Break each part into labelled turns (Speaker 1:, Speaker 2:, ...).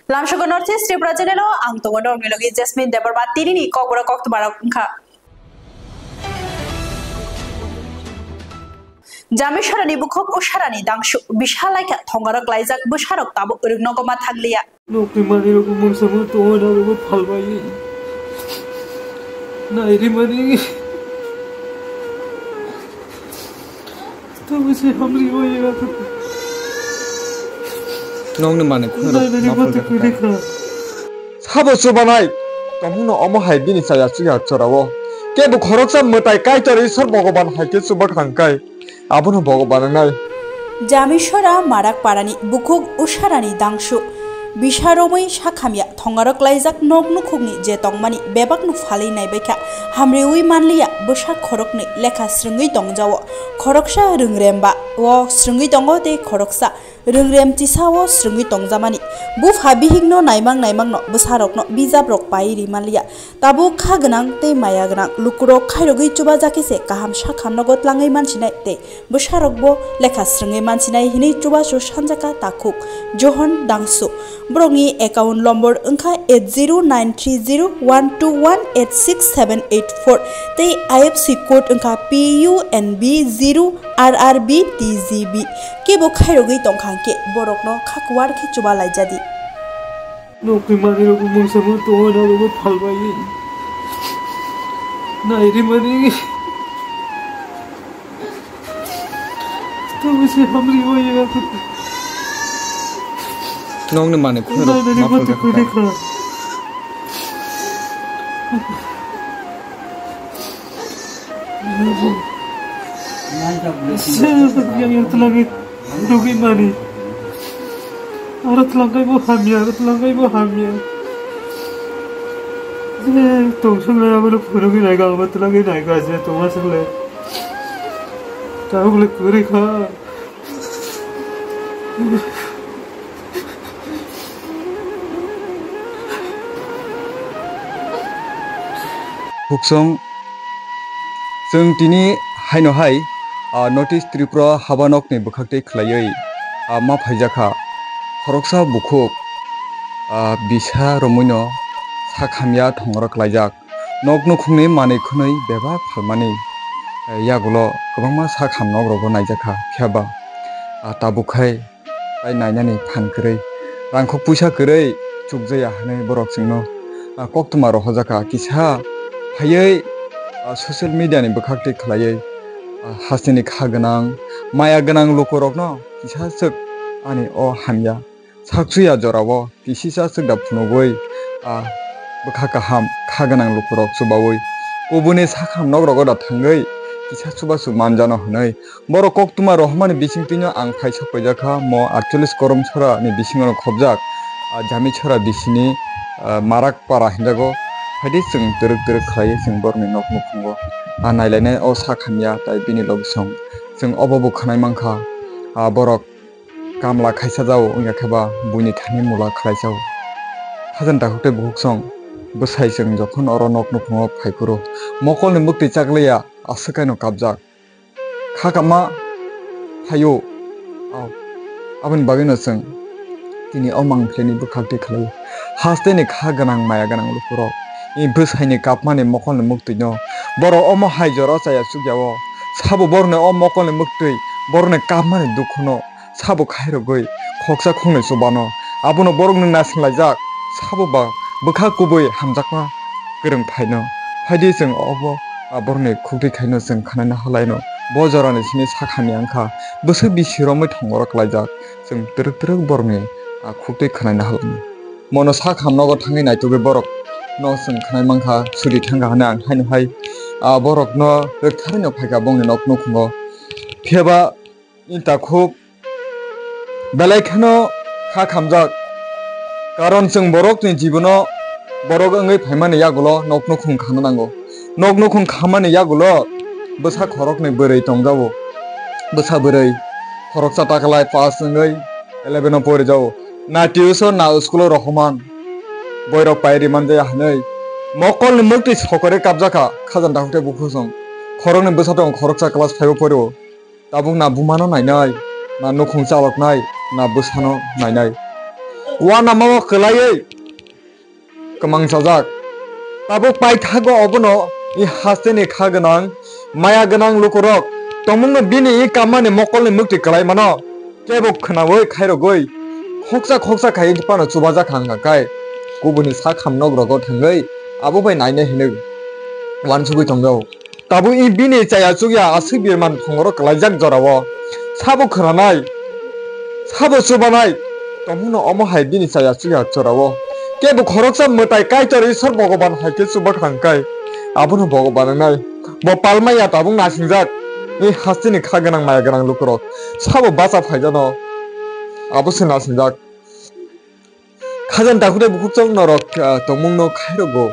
Speaker 1: Lamshogo Northeast Tripura Channel ang tungo milogi Jasmine Deborah Tirini kokbora koktumara kha Jamishwarani bukhok usharani dangshu bishalaika thongarok laijak busharok tabu urgnogoma thaglia
Speaker 2: Nokimani rokum samu tona rogo phalbai Nairi mani Tabu se hamri hoyega
Speaker 3: Nong mane
Speaker 2: khuna
Speaker 3: Sabo subanai kamuno omo haibini saya suya chorawo kebu khoroksa motai kai tori sor bhagaban haike subak hangkai abuno bhagaban nai
Speaker 1: Jamishwara marak parani bukhok usharani dangshu Bisharomai Shakamya, Tongarok Laizak Nognukuni, Jetongmani, Bebak no Fali Naibeka, Hamriwi Manlia, Busha Korokni, Leka Stringi Dongjawo, Koroksha Rungremba, Wa Stringi Dongo de Koroksa, Rungrem Tisawo, Stringi Dongzamani, Buf Habihigno Naimang no, Busharok, Bizabrok Pairi Malia, Tabu Kaganang, De Mayaganang, Lukuro, Kairogi Chubazakise, Kaham Shakam Nogot Langai Manchine, Busharokbo, Leka Stringi Manchina, Hini Chubasho Shanjaka Takuk, Johan Dangsu. Brongi account number engka 80930121867884 te IFC code engka PUNB 0RRBTZB ke bo khairogi tongkhangke borokno khakwar ke chuba laijadi
Speaker 2: Nokimani rokum samu tona rogo phalbai Nairi mani Tabu se hamri hoyega
Speaker 3: Nong mane khuna
Speaker 2: yang telangit rugi mani arat langkai bo hamya tong sule amano purugi naiga amat telangit naiga aja tong sule tahu boleh kuri kha
Speaker 3: Huksong Sung Tini Haino Hai Notice Tripura Habanok ni Bukhakte Klayai Ma Phajaka Khoroksa Bukhok Bisha Romuno Sakhamya Thongrok Laijak Nokno Khungni Mane Khunai Beba Phalmani Yagulo Gobangma Sakhamnog Rogo Naijaka Phiaba Tabukhai Tai Nainani Phankrei Rangkhok Puisa Krei Chukjaya Hanai Borok Singno Koktuma Rohojaka Kisa Hayai social media ni bukhakte khlaiai hasini khaganang maya ganang lokorokno kisa suk ani o hamya saksuya jorawo kisisa suk da phunogoi bukhaka ham khaganang lokorok subawoi obune sakham nogrogo da thangai kisa subasu manjano hnai boro koktuma rohmani bisingtino ang phaisa pojaka mo 48 korom chora ni bisingono khobjak jami chora bisini marak para hindago Hadi sing teruk khlai sing borni nok mukhngo nailane o sakhamya tai bini logsong sing obobo khanai mangkha borok kamla khaisa jao ongya khaba buni thani mula khlaisao hajan takute buksong bsai sing jokhon oro nok mukhngo phaikuro mokol ni mukti chakleya asakaino kabjak khakama hayo abon bagino sing tini omang phleni bukhakte khlai haste ni khaganang maya ganang lupuro Bshaini kapmani mokol muktino boro omo haijoro saya sugyawo sabo borne o mokol muktui borne kapmani dukhono sabo khairogoi khoksa khongnai subano abono borokno nasinglajak sabo ba bukha kubui hamjakma gereng phaino phaidi sing obo borne khukti khaino sing khanana halaino bojorani sini sakhani angkha bose bisiromai thongorok lajak sing teruk borne khukti khanana halani mono sakhamnogo thangai naituge borok no sing khanai mangkha suri thanga hana haino hai borok no rekharino phaika bongni nok nukhungo pheba inta khub belai khano kha khamjak karon sing borok ni jibono borok angai phaimani yagulo nok nukhung khana nango nok nukhung khamani yagulo bsa khorok ni bwrei tongjawo bsa bwrei khorok chatakalai pass ngai 11 pore jawo na tuition na school rohman Boyrok pairi manja hanai mokol ni mukti sokore kabjaka khajan dakte bukhusong khorok ni bsatong khoroksa class 5 poro tabung na bumano nainai na nukhung chalok nai na bsano nainai wan amao kelai kemang sajak tabo pai thago obono I haste ni khaganang maya ganang lukorok tomung bini kamane mokol ni mukti kelai mano kebo khnaoi khairogoi khoksa khai pano chubaja khanga kai kubuni sa khamnog rogo thangai abo bai naine hinu wan sugui tongo tabu I bini chaya chugya asibir man phongoro klaijak jorawo sabo khranai sabo chubanai tomungno omo hai bini chaya chugya jorawo kebo khoroksa motai kai tori sor bhagaban haike chuba khangkai abono bhagaban nai bo palmaya tabung nasingjak I hastini khaganang maya ganang lukorok sabo basa phaijano abo se nasingjak khajan dakure bukukchok norok tomungno khairogo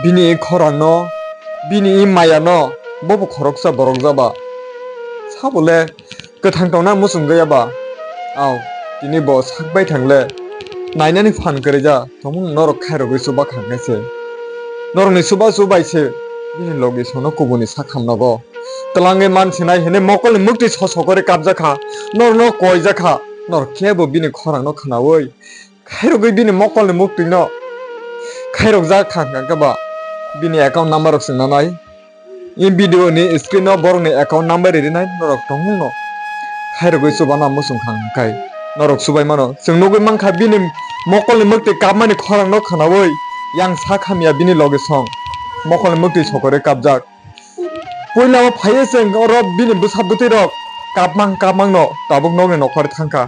Speaker 3: bini khorangno bini maya no bobo khoroksa borok jaba sabole gothang tongna musungaya ba aw tini bo sakbai thangle nainani fan koreja tomung norok khairogo suba khangase norokni suba subaise bini logi sono kubuni sakhamnago tlange mansinai hene mokol mukti sosokore kabjakha norno koijakha nor kebo bini khorangno khanaoi khairogoi bini mokol mukti no khairok ja khangkaba bini account number rok sinanai I video ni screen no borok ni account number rinai norok tongmungno khairogoi subana musung khangkai norok subai mano singnogoi mangkha bini mokol mukti kabmani khorangno khanaoi yang sakhamya bini loge song mokol mukti sokore kabjak poilao phaiese oro bini busabuti rok kapmang no tabuk nogni nokhor thangka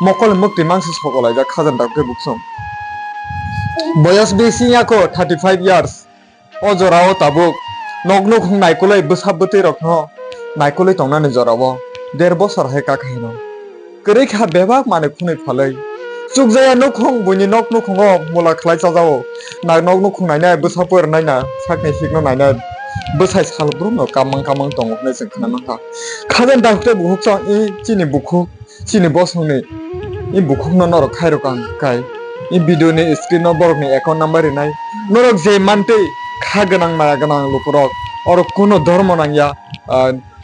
Speaker 3: mokol mukti mangsi sokolaija khajan dakke buksong boyas besi yako 35 years o jorao tabuk nogno khung naikolai busabuti rok no naikolai tongnani jorao 1.5 bosor hai ka khaino korei kha bebak mane khunai phalai chukjaya nokhong buni nokno khongo mola khlai chajao na nokno khung naina busapur naina sakni sikno naina busai salbrum no kamang tongo ne sing khana ka khajan dakte bukhok I chini bukhok chini bosongni I bukhok no norok khairo kai I video ni screen no borok ni account number nai norok je mante khaganang maya ganang lukorok or kono dharma nangya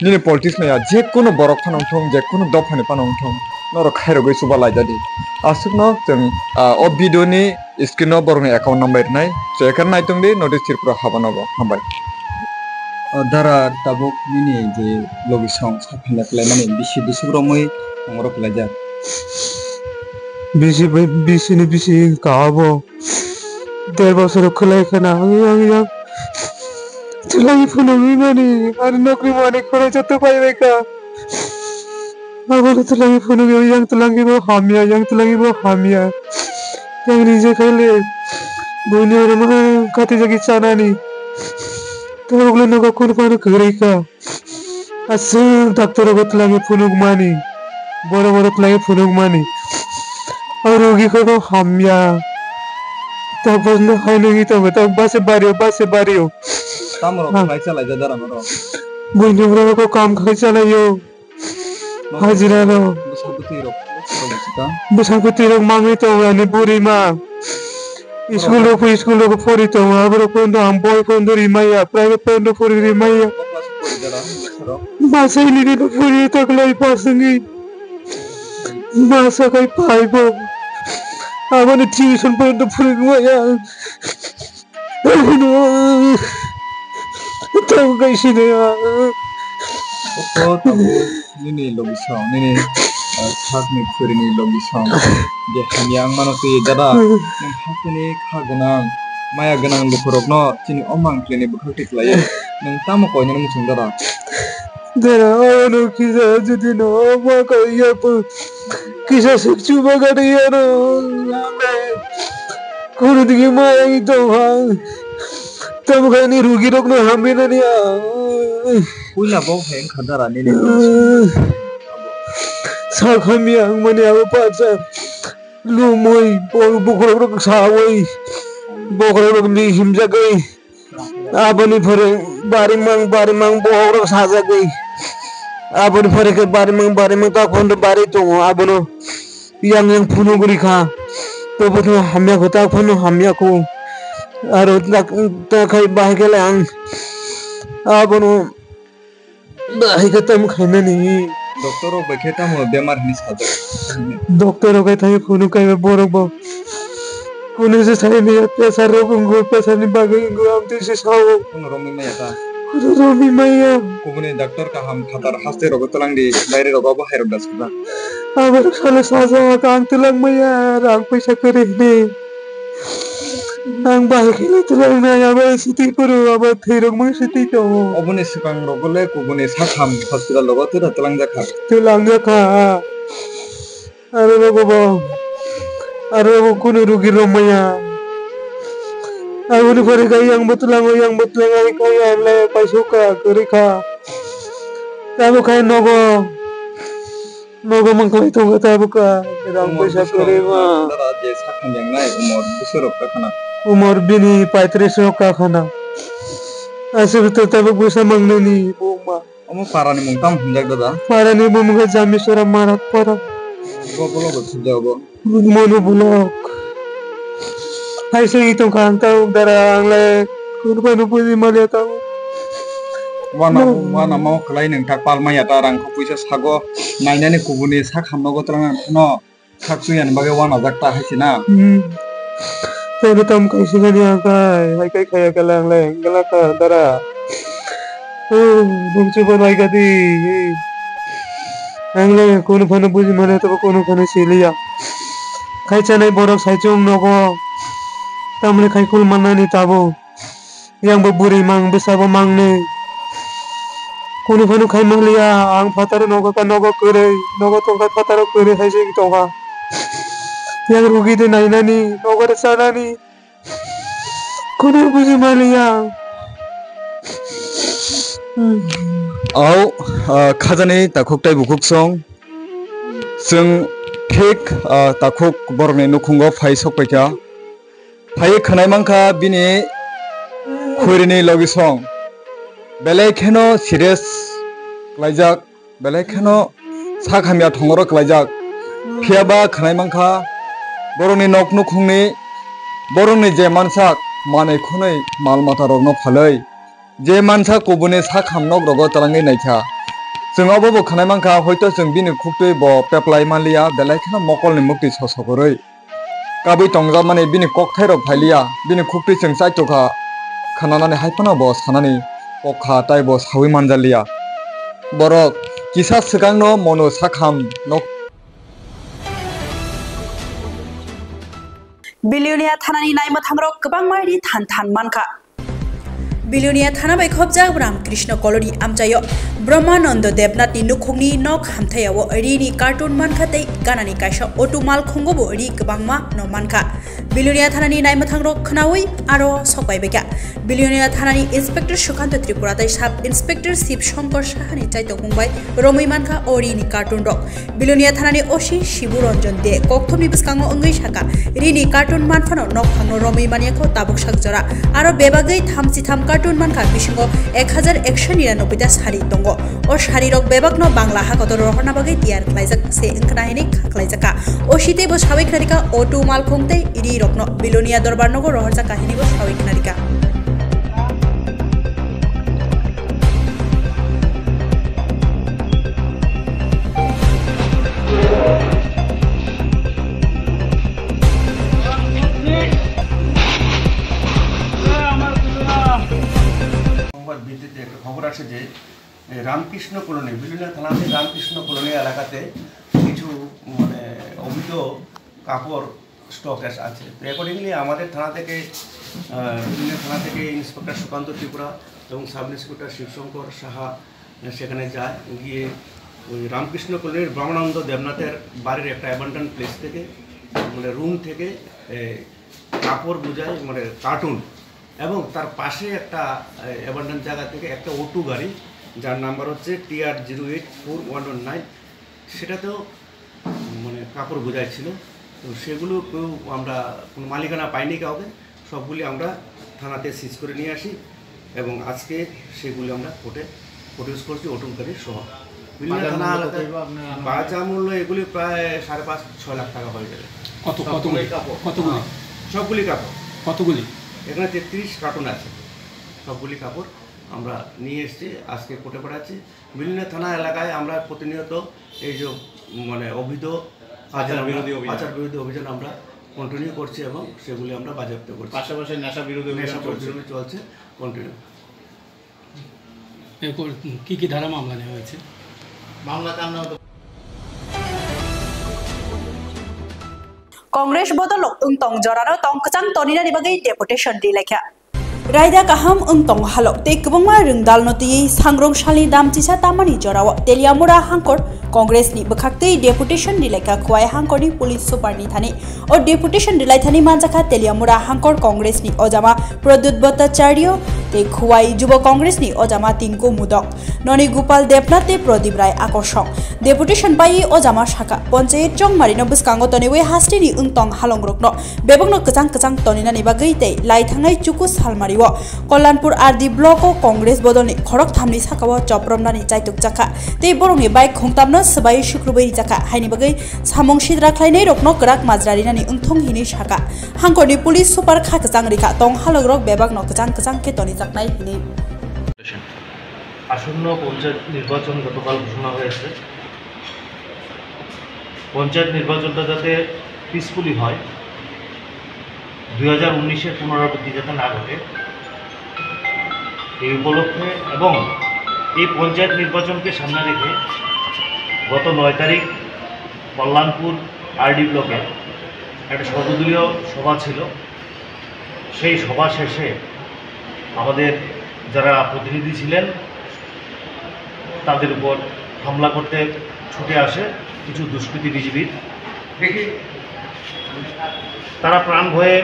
Speaker 3: nini politics na je kono borok phanong thong je kono dofani panong thong norok khairo goi suba laijadi asukno jeng o video ni screen no borok ni account number nai checker nai tongdi notice tirpro habanogo hambai
Speaker 4: dara tabuk nini je logi song saphinda klaimani bisi dusugromoi ngorok lajar
Speaker 2: bisi kabo 1.5 bosor khulai khana yang tulai phunumi mani ar nokri mani khore joto paibe ka abole tulai phunumi yang tulangi bo hamia yang nije khale buni rama kati jagi chanani toglo nogo kun panu khurei ka asu doctor go tulangi phunuk mani boro tulangi phunuk mani और रोगी को hamia तब बंद होने तो बता बस बारियो
Speaker 4: tamro khai chalai ja dara maro
Speaker 2: बुनी बरो को काम खाई चलायो हाजिरा लो बुसापुती रok मांगे तो वाले बुरी मां स्कूल को फोरी तो आबरो को हम बॉय फोन दो रिमाया प्राइवेट फोन दो फोरी रिमाया बासे नि को फोरी तक लाई पासंगी बासा kai पाइबो आबने ट्यूशन फोन दो फोरी रिमाया tahu kai sini ya
Speaker 4: tabu nini logi song nini sakni khuri ni logi song je hamyang mano pe dada nang hakini khaganang maya ganang lukorok no chini omang kleni bukhati klaya nang tamo ko nang musung dada
Speaker 2: dera ono kisa jadi no ma ko ya pu kisa sekchu bagari ya no kono digi maya itu hang तब कहनी रुगी रोक no हम भी नहीं
Speaker 4: puila bo heng khadara nini
Speaker 2: sak हम yang mani aku pacar lu moi bukhoro rok sawai bukhoro rok ni himja gai abani phare bari mang bukhoro saja gai abani phare ke bari mang ta khond bari to abono yang phunu guri kha to bodo hamya khota phunu hamya ko aro ta khai bah gele ang abono bah ke tam khaina ni
Speaker 4: doctor ও বেখে তামো বেমার হিনি সাজা
Speaker 2: doctor हो गए थे phone का बोरो बो फोन से सही नहीं पैसा रोगो पैसा नहीं बागेंगो हम तो साओ
Speaker 4: কোন রমি মাইয়াটা
Speaker 2: रोमी मैया
Speaker 4: কুবুনি ডাক্তার কাহাম খাতার হাসতে রগ তলাংদি বাইরে রগ বাহির দাসবা
Speaker 2: আমার সালে সাজা কাং তুলাং मैया रां पैसा करे ने आं बाहे खेले तुलां ना आबा सिटी करो आबा थेरक मा सिटी तो
Speaker 4: অবনি সুকাং রগলে কুবুনি সাখাম হসপিটাল রগ তুরা তলাং জাখা
Speaker 2: तुलां का अरे बाबा अरे वो कुनु रुगी रो मैया Aku ni pare kai yang betulang ai kai alle paisuka kerika. Tabu kai nogo mangkai tu kata buka. Rang paisa kerima.
Speaker 4: দাদা যে সাখাম yang নাই umur busurok kakhana
Speaker 2: Umur bini 35 ka khana. Asal tu tabu busa mangne ni buma.
Speaker 4: omo parani mungtam hunjak dada
Speaker 2: Para ni bumuga jamisora marat para.
Speaker 4: bolo go sujabo
Speaker 2: Mono bulok. Hai sing itu kan tahu darang le. Kuno puni malia tahu.
Speaker 4: wana mau kelai nang tak palma ya tarang ko puisa sago nainani kubuni sakham nogo tlang no saksuyan bage wana jakta haisina
Speaker 2: Pero tam kai sigani akai hai kai khaya kalang le gala ka dara. Bungsu banai gadi. Angle kono phano buji mane to kono phano silia. Kai chanai borok saichung nogo. Tamle kai kul manani tabo. Yang beburi mang besabo mangne. Kono phano khai manglia ang phataro nogo ka nogo kere nogo tongka phataro kere hai se tonga. Yang rugi de nainani nogo sanani. Kono buji malia.
Speaker 3: Au khajani takhuk tai bukuk song जों ठीक ताखुक बरनि नुखुंगो phi सकबायखा phi खनाय मांखा बिनि खुरिनि लगी सं बेलेखेनो Sirius क्लाइजाक बेलेखेनो साखामिया थंगरो क्लाइजाक फियाबा खनाय मांखा बरनि नक नुखुंनि बरनि जे मानसाक माने खुनै माल माथा रगनो फालै जे मानसा कुबुनि साखामनक रगो तलांगै नायखा जोंआवबो खानाय मांखा हयतो जों बिनि खुक्तै ब पेप्लाय मालिया बेलायखना मकलनि मुक्ति ससगरै काबै तंजा माने बिनि ककथाय रक फाइलिया बिनि खुक्तै जों साइतखा खानानानै हायफाना ब सानानि पखा ताय ब सावै मानजालिया बरक किसा सिगांनो मनो साखाम नक
Speaker 1: बिलियनिया थानानि नायमथांरक गोबां मायरि थान मानखा बिलियनिया थाना बैखब जाग रामकृष्ण कलरी आमचायो ब्रह्मानंद देवनाथनि नुखुंनि नक हामथायाव रिनि कार्टुन मानखातै गानानि कायसा अटुमाल खुंगोबो रि गोबांमा न मानखा बिलियनिया थानानि नायमथांरक खोनावै आरो सकबायबैका बिलियनिया थानानि इन्सपेक्टर सुकान्त त्रिपुरातै साब इन्सपेक्टर शिव शंकर साहानि चाइतो बुंबाय रमै मानखा अरिनि कार्टुन रक बिलियनिया थानानि ओसि शिबु रंजन दे कक्थमनि बिस्कांगो अंगै साका रिनि कार्टुन मानफानो नक फांनो रमै मानियाखौ ताबुक साकजरा आरो बेबागै 33 कार्टुन मानखा बिसिंगो 1199टा सारि दंगो ओ सारि रक बेबागनो बांला हाकतो रहरना बागै तियार खलाइजाक से इंखनाहिनि खलाइजाका ओसिते बो सावै खनारिका अटु मालखंते इरि रकनो बिलियनिया दरबार नगो रहरजा काहिनिबो सावै खनारिका
Speaker 5: খবর আসে যে রামকৃষ্ণ কলোনি বিলিয়নিয়া থানাতে রামকৃষ্ণ কলোনি এলাকাতে কিছু মানে অবৈধ কাপড় স্টক আছে অ্যাকর্ডিংলি আমাদের থানা থেকে বিলিয়নিয়া থানা থেকে ইন্সপেক্টর সুকান্ত ত্রিপুরা এবং সাব ইন্সপেক্টর শিবশঙ্কর সাহা সেখানে যায় গিয়ে ওই রামকৃষ্ণ কলোনির ব্রহ্মানন্দ দেবনাথের বাড়ির একটা অ্যাবান্ডন প্লেস থেকে মানে রুম থেকে কাপড় বোঝায় মানে কার্টুন এবং তার পাশে একটা অ্যাবান্ডন জায়গা থেকে একটা অটো গাড়ি যার নাম্বার হচ্ছে TR084119 সেটাতেও মানে কাপড় বোঝাই ছিল তো সেগুলো কেউ আমরা কোনো মালিকানা পাইনি কাউকে সবগুলি আমরা থানাতে সিজ করে নিয়ে আসি এবং আজকে সেগুলি আমরা কোর্টে প্রডিউস করছি অটো গাড়ি সহ বিভিন্ন থানা এলাকায় বাজার মূল্য এগুলি প্রায় 5.5-6 লাখ টাকা হয়ে যাবে কতগুলি সবগুলি কাপড় কতগুলি এখানে 33 কার্টুন আছে সবগুলি কাপড় আমরা নিয়ে এসেছি, আজকে কোর্টে পাঠাচ্ছি। বিভিন্ন থানা এলাকায় আমরা প্রতিনিয়ত এই যে মানে আচার বিরোধী অভিযান আমরা কন্টিনিউ করছি এবং সেগুলি আমরা বাজেয়াপ্ত করছি।
Speaker 6: পাশাপাশি নেশা বিরোধী অভিযান
Speaker 5: চলছে কন্টিনিউ।
Speaker 6: কি ধারা মামলা নেওয়া হয়েছে? মামলা কার নাম?
Speaker 1: Congress bodolok untong jorano tong kachang tonina ni bagai deputation di lekha. Raida kaham untong halok te kubungma rungdal noti sangrong shali dam chisa tamani jorawa teliamura hangkor Congress ni bekhakte deputation di lekha khwai hangkor ni police super ni thani o deputation di lai thani manjaka teliamura hangkor Congress ni ojama Pradut Bhattacharya te khwai jubo Congress ni ojama Tinku Mudok noni Gopal Debnath te Pradip Rai akorsong deputation pai ojama shaka panchayat jongmari no buskango toni we hasti ni untong halongrokno bebongno kachang tonina ni bagai te lai thangai chuku salmari Kollanpur RD block o Congress bodolni khorok thamni sakawo chopromnani chaituk jaka tei borongni bike khongtamno sbai shukrubai jaka haini bagai samong sidra khlainai rokno krak majrari nani ungthong hini saka hangkorni police super kha kachang rika tong halogrok bebakno kachang ke toni jaknai hini
Speaker 7: আসন্ন পঞ্চায়েত নির্বাচন গতকাল ঘোষণা হয়েছে। পঞ্চায়েত নির্বাচনটা যাতে peacefully হয়, 2019-এর পুনরাবৃত্তি যাতে না ঘটে এই উপলক্ষে এবং এই পঞ্চায়েত নির্বাচনকে সামনে রেখে গত 9 তারিখ কল্যাণপুর RD ব্লকে একটা সর্বদলীয় সভা ছিল। সেই সভা শেষে আমাদের যারা প্রতিনিধি ছিলেন তাদের উপর হামলা করতে ছুটে আসে কিছু দুষ্কৃতী বিজিবির। তারা প্রাণ ভয়ে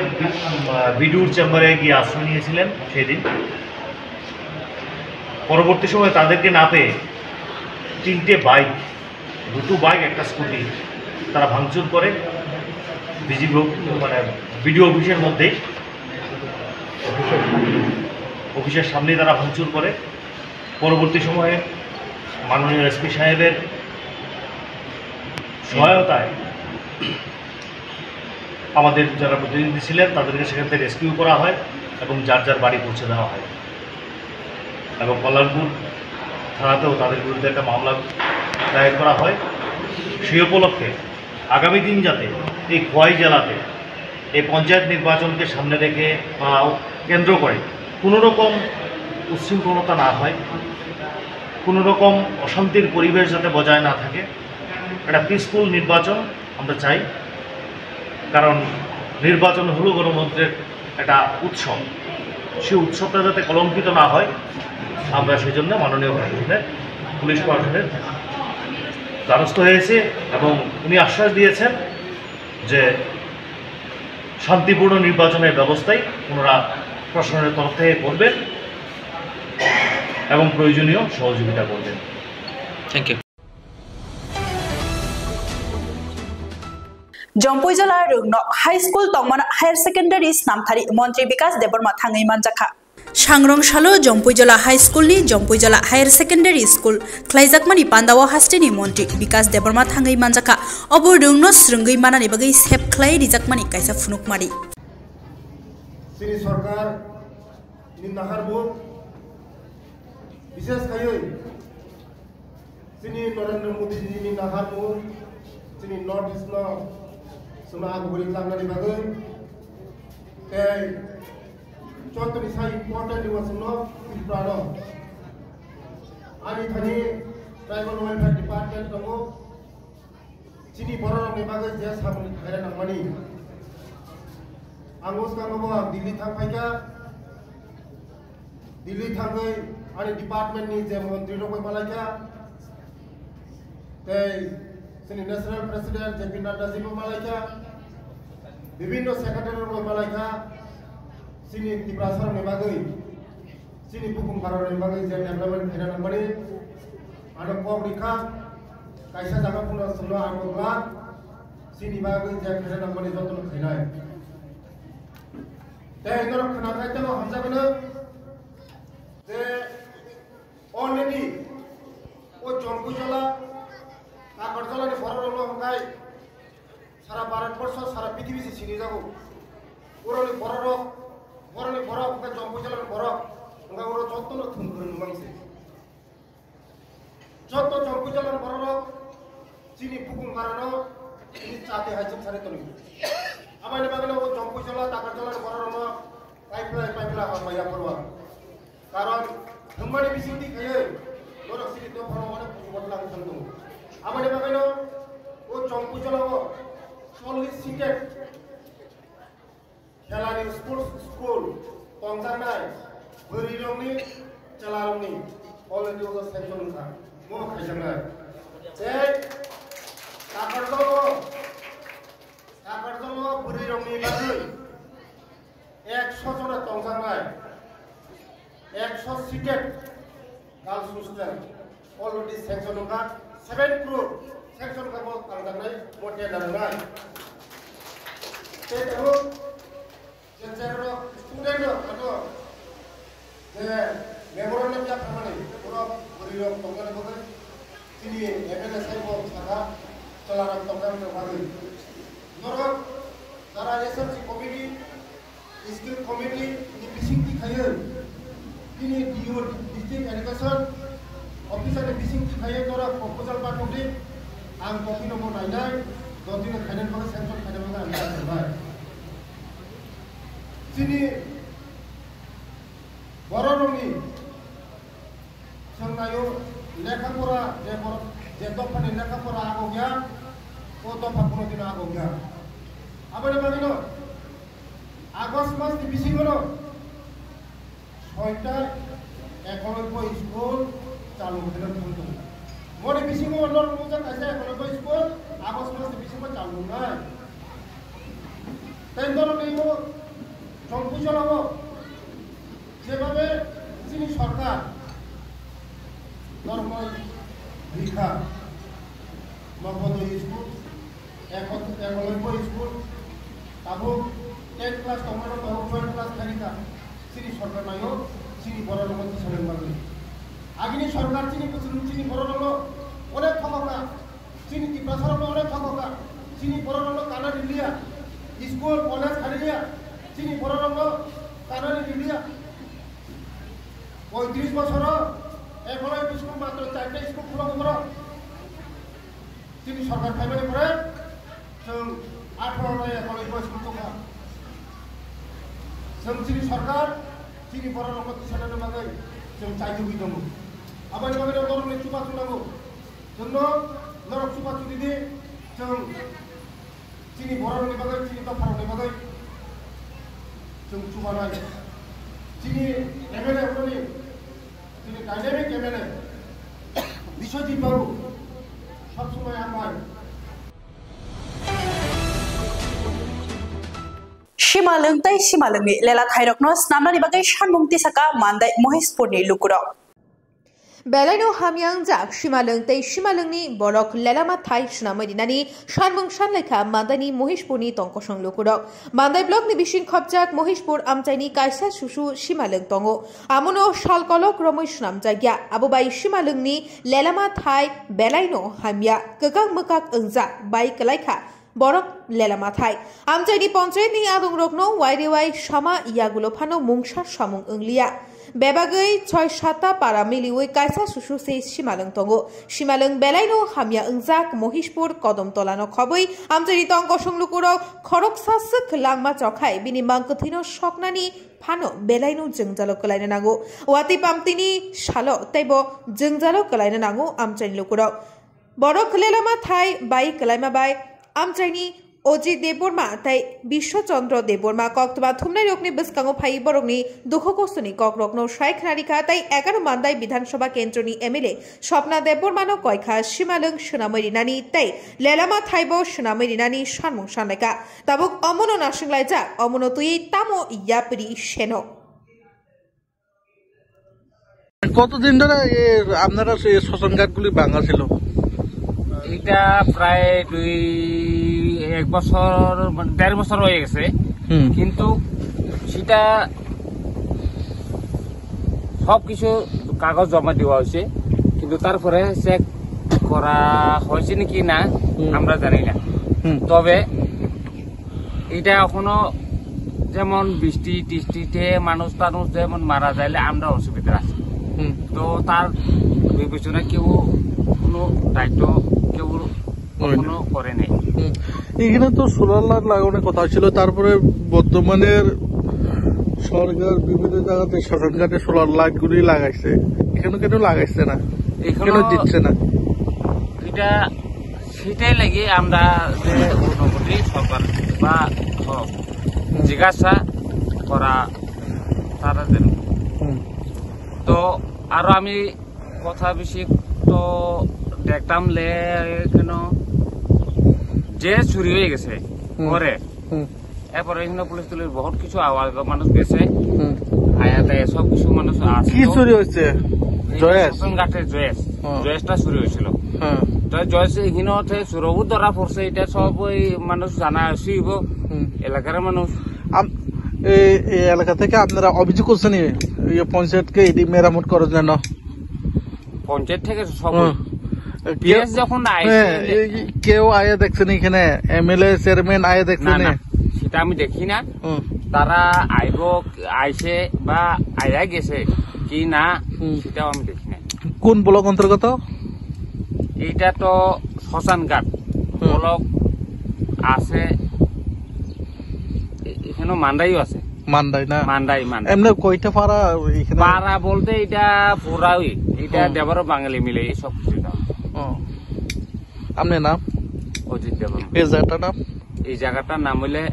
Speaker 7: বিডিওর চেম্বারে গিয়ে আশ্রয় নিয়েছিলেন সেদিন। পরবর্তী সময় তাদেরকে না পেয়ে 3টে বাইক, 2টো বাইক, একটা স্কুটি তারা ভাঙচুর করে বিজিবি মানে বিডিও অফিসের মধ্যেই অফিসের সামনেই তারা ভাঙচুর করে। পরবর্তী সময়ে মাননীয় এসপি সাহেবের সহায়তায় আমাদের যারা প্রতিনিধি ছিলেন তাদেরকে সেখান থেকে রেস্কিউ করা হয় এবং যার বাড়ি পৌঁছে দেওয়া হয় এবং কল্যাণপুর থানাতেও তাদের বিরুদ্ধে একটা মামলা দায়ের করা হয়। সেই উপলক্ষে আগামী দিন যাতে এই খোয়াই জেলাতে এই পঞ্চায়েত নির্বাচনকে সামনে রেখে বা কেন্দ্র করে কোনো রকম উচ্ছৃঙ্খলতা না হয়, কোনো রকম অশান্তির পরিবেশ যাতে বজায় না থাকে, একটা পিসফুল নির্বাচন আমরা চাই। কারণ নির্বাচন হলো গণতন্ত্রের একটা উৎসব, সেই উৎসবটা যাতে কলঙ্কিত না হয় আমরা সেই জন্য মাননীয় প্রশাসনের পুলিশ প্রশাসনের দ্বারস্থ হয়েছে এবং উনি আশ্বাস দিয়েছেন যে শান্তিপূর্ণ নির্বাচনের ব্যবস্থাই ওনারা প্রশাসনের তরফ থেকে করবেন এবং প্রয়োজনীয় সহযোগিতা করবেন।
Speaker 6: Thank you.
Speaker 1: Jompuy jala rungno high school tongmana higher secondary snamthari Montri Bikas Deborma thangai manjaka Sangrong Shalo Jompuy jala high school ni Jompuy jala higher secondary school khlaijakmani pandawo hastini Montri Bikas Deborma thangai manjaka obo rungno srungai manani bagai sep khlai rijakmani kaisa funukmari
Speaker 8: Sini Sarkar ni Naharpur বিশেষ খাই sini Narendra Modi ji ni Naharpur sini North East no suna aguri langna di bagai tei contoh ni sai important di wasno Tripura ani thani tribal welfare department kamu sini borong ni bagai je samni khairan nangmani angus kamu Delhi thangpaika Delhi thangai ani department ni je mantri rokoi malaika tei sini national president JP Nadda ji malaika bibhinno secretary rokoi malaika sini Tripura sar ni bagai sini bukum karar ni bagai je development khairan nangmani ada kobrika kaisa jaga puna suno angogla sini bagai je khairan nangmani joton khainai tei indor khana khaite no hamjabena যে already ও জম্পুজলা আগরতলা নি বড় বড় হকাই সারা ভারতবর্ষ সারা পৃথিবীতে চিনি যাব ওরলি বড় হকাই জম্পুজলা বড় ওরা যত না থুম করে নুমাংসে যত জঙ্কুজালার বড় চিনি পুকুর মারানো চিনি চাতে হাইছে সারে তো আমার বাগানে ও জঙ্কুজালা টাকা জলার বড় পাইপলা মাইয়া করবা কারণ ধুমানি বিসিটি খাইয়ে ওরা সিটি তো বড় মানে বদলা খান আমার বাগানে ও জঙ্কুজালা 40 সিটেট খেলানি স্পোর্টস স্কুল পঞ্চান্নাই বরি রংনি চালা রংনি অলরেডি ওগুলো সেকশন খা মো খাইজানাই এই কাকার দল বরি রংনি বাজৈ 100 জনের পঞ্চান্নাই 100 CTET girls hostel already section খা 7 crore সেকশন খা মো কালদানাই মোটে দানাই তেও যেন স্টুডেন্ট আটো যে মেমোরান্ডাম যা প্রমাণে পুরো গরিব তঙ্গানে বলে তিনি এমএলএ সাহেব শাখা চলার তঙ্গানে ভাবে ধরো যারা এসএসসি কমিটি স্কিল কমিটি এই বিসিংটি খাইয়ে তিনি ডিও ডিস্ট্রিক্ট এডুকেশন অফিসারে বিসিংটি খাইয়ে ধরো প্রপোজাল পাঠকটি আং কপি নম্বর নাইনাই দদিনে খাইনেন করে সেকশন খাইনেন করে আমি ভাই তিনি বড় রঙি जोंनायो लेखापड़ा जे दफानि लेखापड़ा आगो गया ओ दफा कोनो दिन आगो गया आबादे बागिनो आगस्ट मास नि बिसिङनो 6टा 91 स्कुल चालू होदों थंदों मोरे बिसिङो नर मोजां खायसे 91 स्कुल आगस्ट मास नि बिसिङो चालू नाय तेन्दर नैबो জঙ্কুজলাও যেভাবে যিনি সরকার নর্মাল ভিক্ষা নবোদয় স্কুল 91 স্কুল তাবো 10 ক্লাস টমেটো তো 12 ক্লাস খানিকা যিনি সরকার নাইও যিনি বড় রকম ছিলেন বাংলা আগিনি সরকার যিনি বড় রকম অনেক ঠকা যিনি কি প্রসার অনেক ঠকা যিনি বড় রকম কানা দিলিয়া স্কুল কলেজ খালিয়া যিনি বড় রঙ কারণে দিলিয়া 35 বছর এখন স্কুল মাত্র 4টা স্কুল খুলা করা যিনি সরকার খাইবানি পরে जों 18 এখন স্কুল দোকা जों যিনি সরকার যিনি বড় রঙ কিসানের বাগাই जों চাইজুবি দङ আবানি বাগাই নরমে চুপা চুনাগো জন্য নরক চুপা চুদি দি जों যিনি বড় রঙ বাগাই যিনি দফারঙ বাগাই जों चुमानाय যিনি এমএলএ হলেন যিনি ডাইনামিক এমএলএ বিশ্বজিৎ বাবু সবসময় আমার
Speaker 1: Simalung lela thairokno snamnani bagai shanmungti saka mandai Mohishpurni lukuro
Speaker 9: Belaino hamyang jak Simalungni borok lelama thai sunamai dinani shanmung shanlekha mandani Mohishpurni tongkosong lukurok mandai blok ni bising khopjak Mohishpur amchaini kaisa susu Simalung tongo amono shalkolok romoi sunam jagya abubai Simalungni lelama thai belaino hamya kakang mukak engja bai kalaikha borok lelama thai amchaini panchayat ni adung rokno wairewai sama iagulo phano mungsar samung englia বেবাগৈ 6-7টা পারা মিলিওই কাইসা সুসু সেই সিমালং তঙ্গো সিমালং বেলাইনো হামিয়া ইংজাক মহিষপুর কদমতলানো খবই আমজারি তঙ্গ সংলুকুর খরক সাসক লাংমা চখাই বিনি মাংকথিনো সকনানি Fanon বেলাইনো জংজালো কলাইনো নাগো ওয়াতি পামতিনি শালো তাইব জংজালো কলাইনো নাগো আমচাইনি লুকুর বড় খলেলামা থাই by কলাইমা by আমচাইনি Ajit Debbarma তাই Bishwachandra Debbarma কক্তবা থুমনাই রকনি বিস্কাঙ্গ phi বরংনি দুঃখ কষ্টনি cock রকনো শাইখ নারিকা তাই 11 মান্দাই বিধানসভা কেন্দ্রনি MLA Swapna দেববর্মানো কয়খা সিমালং সোনাময়ী নানি তাই লেলামা থাইব সোনাময়ী নানি সানমুং সানলেকা তাবুক অমনো নাসিংলাই যা অমনো তুই তামো ইয়াপরি সেনো
Speaker 10: কতদিন ধরে আপনারা শ্মশান ঘাটগুলি ভাঙা ছিল
Speaker 11: এটা প্রায় 1 বছর 1.5 বছর হয়ে গেছে কিন্তু সেটা সবকিছু কাগজ জমা দেওয়া হয়েছে কিন্তু তারপরে চেক করা হয়েছে নাকি না আমরা জানি না তবে এটা এখনো যেমন বৃষ্টি টিষ্টিতে মানুষ যেমন মারা যাইলে আমরা অসুবিধা আছে তো তার বিবেচনায় কেউ কোনো দায়িত্ব কেউ কখনো করে নেই।
Speaker 10: এখানে তো সোলার লাইট লাগানোর কথা ছিল, তারপরে বর্তমানের সরকার বিভিন্ন জায়গাতে শ্মশানঘাটে সোলার লাইট গুলি লাগাইছে, এখানে কেন লাগাইছে না, কেন দিচ্ছে না?
Speaker 11: এটা সেটাই লাগে আমরা যে অনুমতি সরকার বা জিজ্ঞাসা করা তারা দেন। তো আরো আমি কথা বেশি তো দেখতাম কেন যে চুরি হয়ে গেছে ঘরে, এরপরে এখানে পুলিশ তুলিশ বহুত কিছু আওয়াজ মানুষ গেছে আয়াতে সব কিছু মানুষ আছে।
Speaker 10: কি চুরি হয়েছে?
Speaker 11: ঘাটের জয়েসটা চুরি হয়েছিল। তো জয়েস এখানে চুরবু ধরা পড়ছে, এটা সব ওই মানুষ জানা আসিব এলাকার মানুষ।
Speaker 10: এই এলাকা থেকে আপনারা অভিযোগ করছেন পঞ্চায়েতকে এটি মেরামত করার জন্য?
Speaker 11: পঞ্চায়েত থেকে সব যখন
Speaker 10: কেউ আয়া দেখছেন এখানে? এমএলএ চেয়ারম্যান আয়া দেখছেন?
Speaker 11: সেটা আমি দেখি না, তারা আইসে বা আয়া গেছে কি না সেটাও আমি দেখি না।
Speaker 10: কোন ব্লক অন্তর্গত?
Speaker 11: এইটা তো শ্মশানঘাট ব্লক আছে, এখানে মান্দাইও আছে।
Speaker 10: মান্দাই না?
Speaker 11: মান্দাই
Speaker 10: এমনি কয়টা পাড়া?
Speaker 11: পাড়া বলতে এটা পুরাই, এটা দেবর বাঙালি মিলে সব কিছু।
Speaker 10: আপনার নাম?
Speaker 11: অজিত দেবর।
Speaker 10: এই জায়গাটার নাম?
Speaker 11: এই জায়গাটার নাম হইলে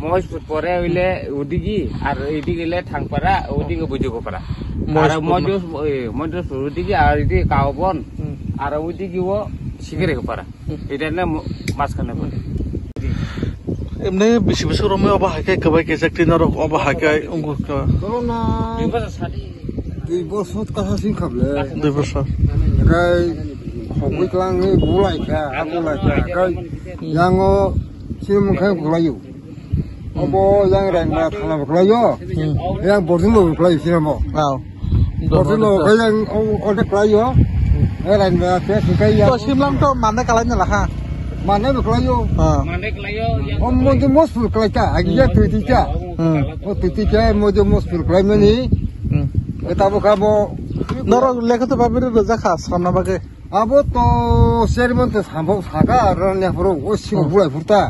Speaker 11: মহেশপুর, পরে হইলে ওদিকে, আর এইদিকে হইলে ঠাংপাড়া, ওইদিকে বুঝুকোপাড়া, মহেশপুর ওইদিকে, আর এদিকে কাউবন, আর ওইদিকে শিকারিপাড়া, এটা মাঝখানে পড়ে।
Speaker 10: এমনি বেশি বেশি রমে অবা হাইকাই কবাই কেসে টিনার অবা হাইকাই অঙ্গুর কা
Speaker 2: 2 বছর কাছে সিং খাবলে
Speaker 10: 2 বছর
Speaker 2: গাই খবইকলাং নি বুলাইখা আবুলাইখা গাই yango সিমখাই বুলাইও অবো yang রেংবা থানা বুলাইও yang বর্দিন লো বুলাইও সিনামো বর্দিন লো গাই yang অদে বুলাইও রেংবা ফেসিকাই
Speaker 10: তো সিমলাং তো মানে কালাই না Laha
Speaker 2: mana berkelayu, mau di mos berkelayu, aja tuitika, tuitika mau di mos berkelayu ni, kita buka mau,
Speaker 10: norok lek tu babir roza khas, sama bagai,
Speaker 2: abo to sermon tu sambo saga, orang yang baru, sih mulai furta,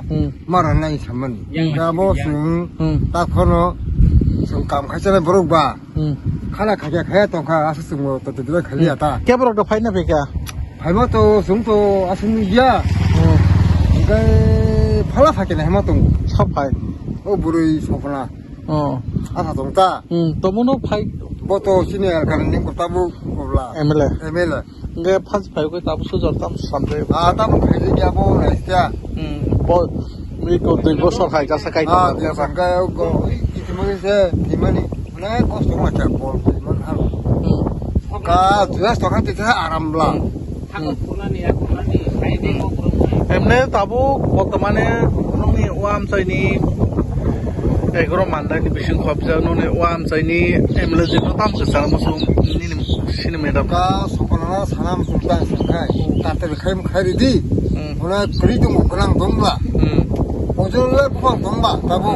Speaker 2: marah nai saman, kamu sung, tak kono, sung kam kaca baru ba, kana kaca kaya tu kah asyik semua tu tidak kali ada.
Speaker 10: Kaya baru tu fine apa kaya?
Speaker 2: Fine tu sung tu asyik dia. 팔라 파기네 해마동
Speaker 10: 섭파이
Speaker 2: 부르이 소프나 아사 동다
Speaker 10: 또모노 파이
Speaker 2: 뭐또 시니어 가는 님 것다부 몰라 에멜레
Speaker 10: 내 파스 파이고 따부 수저담 삼대
Speaker 2: 아 따부 가지기하고 진짜
Speaker 10: 뭐 미고 되고 서카이 가사카이
Speaker 2: 아 상가요 거 이티모에서 디마니 나 코스토 마차 볼 디만 하루 가 두야 스토칸 때자 아람라
Speaker 10: এমনি তাবো বর্তমানে warm চাইনি এগুলো মান্দাইনি বেশি খবজা নুনে warm চাইনি এমলে যেগুলো দাম চেষ্টা মাসুম সিনেমেটা
Speaker 2: কা সকলনা সানাম সুলতান সাখাই তাতে খাইম খাইরিদি ওনা করি দङ গোনাं দंब्ला বজলে বুখাं दंबा তাবো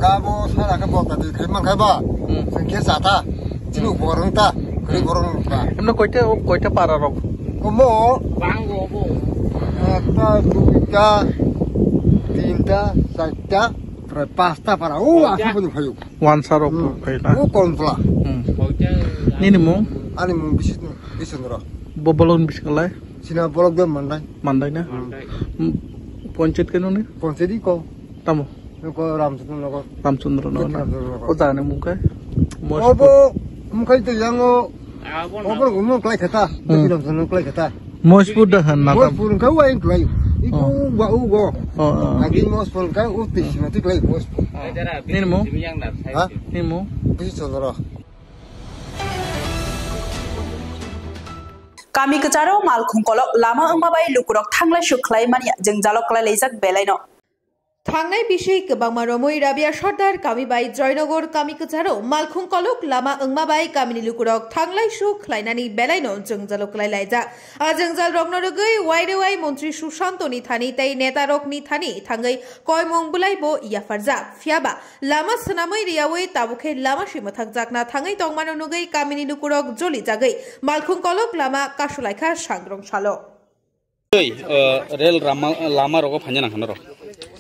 Speaker 2: গাবো সারাকে বকাদি খাইমান খাইবা संखे जाता जिबो बरंता करि बरंता
Speaker 10: এমনি কয়টা পারা রব
Speaker 2: মো বাঙ্গো একটা দুইটা তিনটা চারটা প্রায় 5টা পারা ও আসে পর্যন্ত ভাইও
Speaker 10: ওয়ান সারো ভাইলা
Speaker 2: ও কনফলা
Speaker 10: নিনি মো
Speaker 2: আনি মো বিশনরা
Speaker 10: ববলন বিশকলাই
Speaker 2: সিনা বলক দে মান্দাই না
Speaker 10: পঞ্চায়েত কেন নে
Speaker 2: পঞ্চায়েতই কো
Speaker 10: তামো
Speaker 2: কো রামচন্দ্র নগর
Speaker 10: ও জানে মুখাই
Speaker 2: ওবো মুখাই তো জানো ওবো গুমো ক্লাই খেতা রামচন্দ্র ক্লাই খেতা
Speaker 10: মহেশপুর দেখান না
Speaker 2: মহেশপুর কাউ আইন ক্লাই ইকো বাউ আগে মহেশপুর কাউ উত্তিস মতি ক্লাই মহেশপুর
Speaker 10: নিমো নিমো
Speaker 2: বিশনরা
Speaker 1: Kami kecaro malkhung kolok lama engmabai lukurok thanglai suklai mania jeng jalok klai leijak belaino
Speaker 9: थांनाय बिसि गोबांमा रमै राबिया सरदार कामिबाई जयनगर कामी कचारो मालखुं कलक लामा अंगमाबाई कामिनि लुकुरक थांलाय सु खलायनानि बेलायनो जोंजालो खलायलायजा आ जोंजाल रगनरगै वाइरेवाई मन्त्री सुशान्तनि थानि तै नेता रकनि थानि थांगै कयमं बुलाइबो याफारजा फियाबा लामा सनामै रियावै ताबुखे लामा सिमथाक जाकना थांगै तंमानो नुगै कामिनि लुकुरक जलि जागै मालखुं कलक लामा कासुलायखा सांग्रं सालो
Speaker 12: रेल लामा रगो फान्या नांखानो र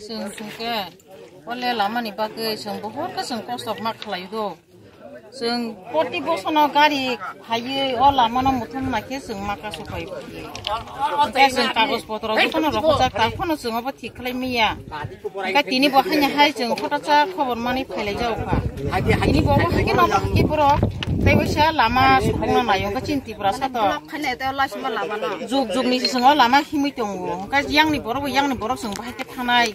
Speaker 13: जों जोंके बले लामानि बागै जों बहुत जों खस्थ' मा खालायो जों प्रति बोसोराव गारि हायो अ लामानो मुथुम नाखे जों माखासे फैयो जों कागज पत्र जखन रखजा ताखौनो जों माबा थिक खालामैया ओमफ्राय दिनै बहायनाहाय जों फटाचा खबर मानि फैलाय जावखा दिनै बहा हागे न हागे बर' ताइबैसा लामा सुबुंना नायंगा चिन्तिफोरा साथ जुग जुगनि जों लामा हिमै दङ ओमफ्राय यांनि बर' जों बाहायके थानाय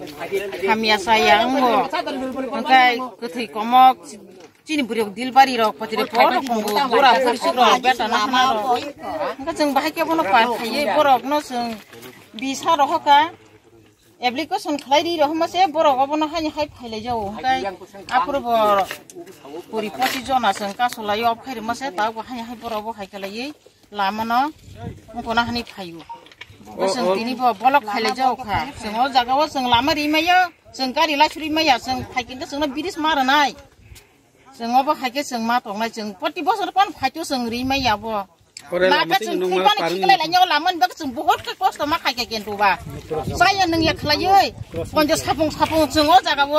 Speaker 13: खामिया सायांगो ओमफ्राय गोथै कमक चिनि बुरियाव दिलबारि रक पतिरे बर' कंगो बोरा बुरिसो रक बेटा ना रक ओमफ्राय जों बाहायके बनो पाखायो बर'नो जों बिसा रहका एप्लिकेशन खालायरि रहमासे बर'आवनो हाय फैलाय जाव ओमफ्राय आफोरबो बुरि 25 जना जों कासलायो फैरमासे दाबो हाय बर'आवबो हायखालायै लामानो मखना हानि फायो जों दिनैबो ब्लक खालाय जावखा जों जागाव जों लामा रिमायो जों गारि लासुरिमाया जों फायकिनखौ जोंनो बिरिस मारनाय जोंबो हायके जों मा दंनाय जों प्रति बोसोर कोन फायतो जों रिमायाबो लामा जों फैबानो खिलायलायनो लामोन बा जों बहुत खस्थ' मा खायके गेन्टुबा जाय नों खलायै पन्ज साफुं जों जागाव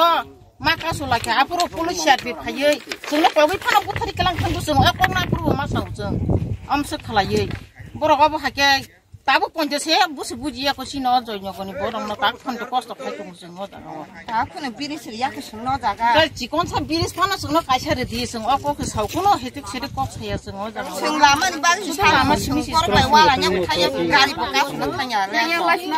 Speaker 13: मा कासलाखा आफोर पुलिसियार बे फायै जोंनो कबि फाना बुथारि कलांखांगो जों एकना फोरबो मा साव जों आमसो खलायै बर'आबो हायके ताबो पन्जसे बुसु बुजिया को सिनो जयनगनि बर'नो ताक फन्द कष्ट खायतो जों जागाव ताखौनो बिरिस याके सुनो जागा जिकोन सा बिरिस फाना सुनो कायसारे दि जों अकको सावखौनो हेतिक सेरे कक्षाया जों जागाव जों लामानि बाजु लामा सिमिसि सरबाय वालाnya खाया गारि बका सुनो थाया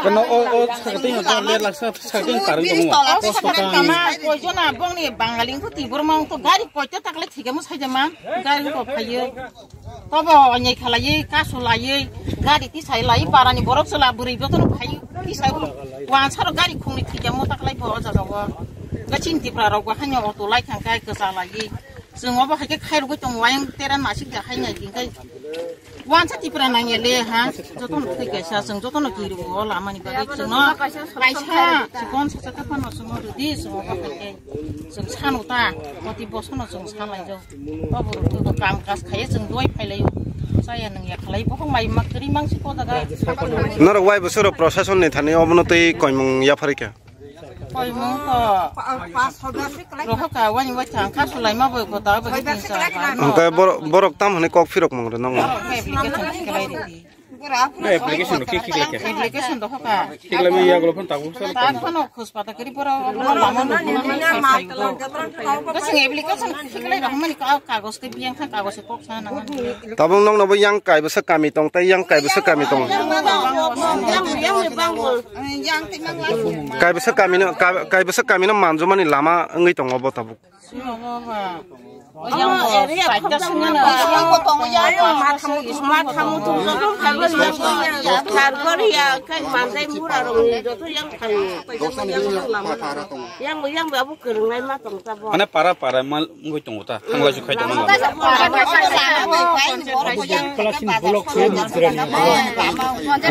Speaker 12: कनो ओ सागतै न ले लासा सागतै कारन दङ कष्ट
Speaker 13: कामा कयजना बंनि बांगालिंखौ तिबरमां तो गारि कयते ताकले थिगेमो सायजामा गारि को फायो तबो अन्याय खालायै कासलायै गारि ति सायलाय बारानि बरफ सला बुरै बतन फायो ति साय वानसार गारि खुंनि थिगेमो ताकले बो जागाव गचिन्तिफ्रा रावगो हान्या अटो लायखांखाय गोसालायै जोंबो हायके खायरुगै दं वायं तेरा नासिक जाहायनाय दिंखाय वानसा तिफ्रा नाङेले हा जतन फैगासा जों जतन गिरु लामानि बागै जों पाइसा सिकोन साका फानो जों रुदि जों बाहायके जों सानोता प्रति बोसोराव जों सालाय जाव बाबुरखौ काम काज खायो जों दय फायलायो जाया नों या खालाय बखं माइ माकरि मांसिको जागा
Speaker 14: नर वाय बोसोर प्रशासननि थाने अबनतै कयमं या फरिका
Speaker 13: कयमं तो 5,000 रहका वानि वाथा कासलाय माबो गता बगै दिनसा
Speaker 14: ओमफ्राय बरक ताम हने कक फिरक मंग्र नङ
Speaker 12: एप्लिकेशन के
Speaker 13: एप्लिकेशन दो हका
Speaker 12: केला मे या गलो फन तागु
Speaker 13: ता फनो खुसपाता करि पर लामा गसिं एप्लिकेशन केला रहमानि कागज के बियां खा कागज के कक्सा नाङा
Speaker 14: ताबं नङ नबो yang कायबो कामी तंग तै yang कायबो कामी तंग कायबो कामी न मानजुमानि लामा अंगै तंग बो ताबु
Speaker 13: yang area yang potong yang matang itu harus ya harga ya kan mantai murah orang itu yang yang babu kerungai matang tabu
Speaker 12: ane para mal ngoi tong ta thangla ju khai tong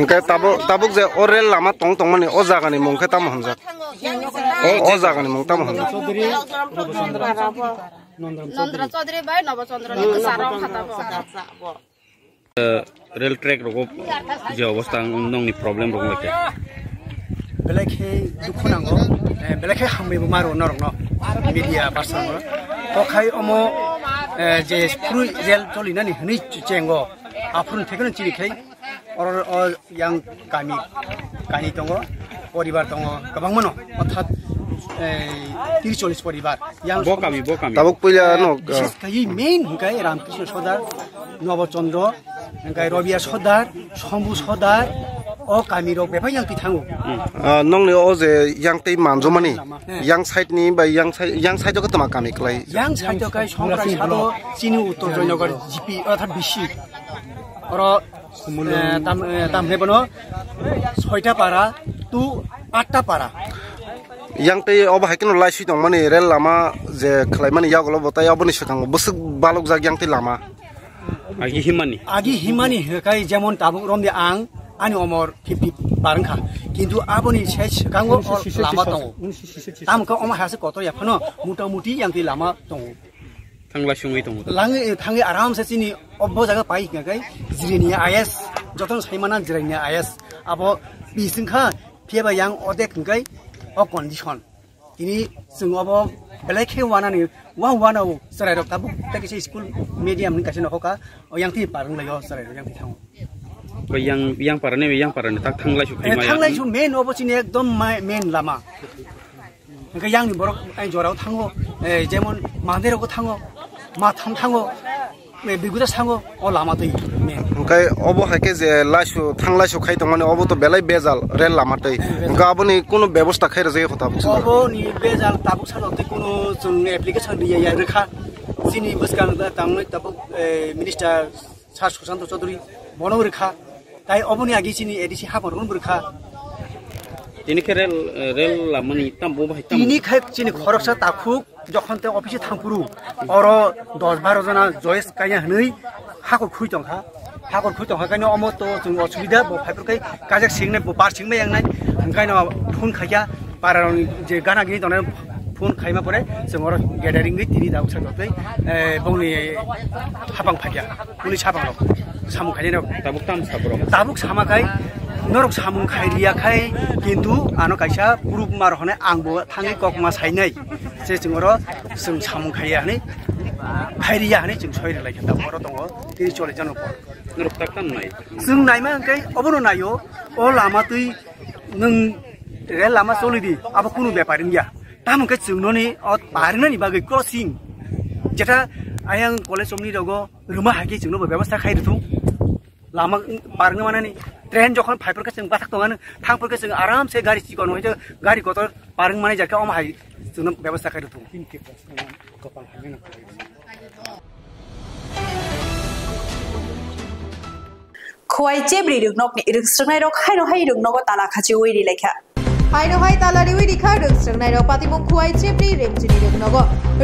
Speaker 14: engkai tabuk je orel lama tong mani o jagani mongkhe tam hamjak o jagani mong tam hamjak
Speaker 15: Nandra Chaudhary भाई नवचंद्र नि सारा खाता
Speaker 12: rail track रगो जे अवस्था नंनि problem रगो लाके
Speaker 16: बेलेखे दुखु नांगौ बेलेखे हामैबो मारो नरंनो media person तो खाय अमो जे स्क्रू जेल चलिनानि हनै चेंगो आफुन थेकन चिरिखै और yang kami दङ परिवार दङ गोबां मनो अर्थात 30-40 परिवार yang
Speaker 12: बकामी
Speaker 14: tabuk puila no
Speaker 16: kai main hingkai Ramakrishna सदार Navchandra hingkai Rabia सदार Shambhu सदार o kami rok befa yang pithango
Speaker 14: nong ne o je yang tei manjomani yang side ni ba yang side ko tama kami klai
Speaker 16: yang side kai সংগ্রাম সালো চিনি উত্তর Joynagar GP অর্থাৎ BC और तामने बनो 6টা पारा तू 8টা पारा
Speaker 14: yang tei obo haikino laisi dong mani rel lama je khlai mani yagolo botai oboni sikang busuk balok jag yang tei lama
Speaker 16: agi himani kai jemon tabuk rom de ang ani omor 50 barangkha kintu aboni sei sikango lama dong tamko oma hase kotor ya phano muta muti yang tei lama dong
Speaker 12: thangla sungai dong
Speaker 16: thangi aram se chini obbo jaga pai kai jirini is joton saimana jirini is abo bisingkha pheba yang odek kai o condition ini sung abo belai khewana ni wana sarai rok tabu takisi school medium ni kasino hoka o yang ti parang layo sarai yang ti thang
Speaker 12: yang parane tak thanglai su khai ma
Speaker 16: thanglai su main obo chini ekdom main lama yang ni borok ai jorao thango jemon mandero ko thango ma tham thango biguda thango o lama tei
Speaker 14: kai obo haike je lasu thanglai su khai tong mane obo to belai bezal rel lama tei ga aboni kono ব্যবস্থা khai re je কথা
Speaker 16: obo ni bezal tabuk salo te kono jung application diya ya rekha sini buskang da tangnoi tabuk minister Sar Susanto Chaudhary bono rekha tai oboni agi sini edisi habon ron rekha
Speaker 12: ini kerel rel lamani tambo bhai tam
Speaker 16: ini khai chini khoroksa takhuk যখন তে অফিসে থাংপুরু or 10-12 জনা Joyce Kayah হনই হাকর খুই Tankha কাইনো অমত जों असुबिदा ब फाइफोरkai काजक सिंगने बार सिंगमे यांगनाय ओंखायनो फन खाया पारानि जे गाना गिनि दने फन खायमा परे जों अर गेदारिं गै तिनि दाउ सागतै बंनि हाबां फाया पुनि साबां सामु खायनो ताबुक सामाखाय नरक सामुं खायरियाखाय किन्तु आनो कायसा ग्रुप मार हने आंबो थाङै ककमा साइनै जे जोंर जों सामुं खाययानै खायरिया हने जों सयरे लायखा दा बर दङ तिनि चले जन पर
Speaker 12: नरक ताकतान नाय
Speaker 16: जों नायमा अंकै अबनो नायो ओ लामा तै नों रे लामा चलिदि अब कुनु व्यापारिन गया तामकै जोंनोनि अ बारननि बागै क्रसिं जेटा आयां कलेज समनि दगो रुमा हाकि जोंनो व्यवस्था खायरथु लामा बारनो माने ट्रेन जखन फाइफोरखौ जों बाथाक दङानो थांफोरखौ जों आरामसे गारि सिगन होय गारि गतर पारं माने जाके अमा हाय जोंनो व्यवस्था खायरथु
Speaker 1: खवाइ चेब्रि रुगनकनि रुगस्रंनाय रक हायनो हाय रुगनगो ताला खाची ओइरि लेखा
Speaker 9: हायनो हाय तालारि ओइ रिखा रुगस्रंनाय रक पातिमुं खवाइ चेब्रि रेमजिनि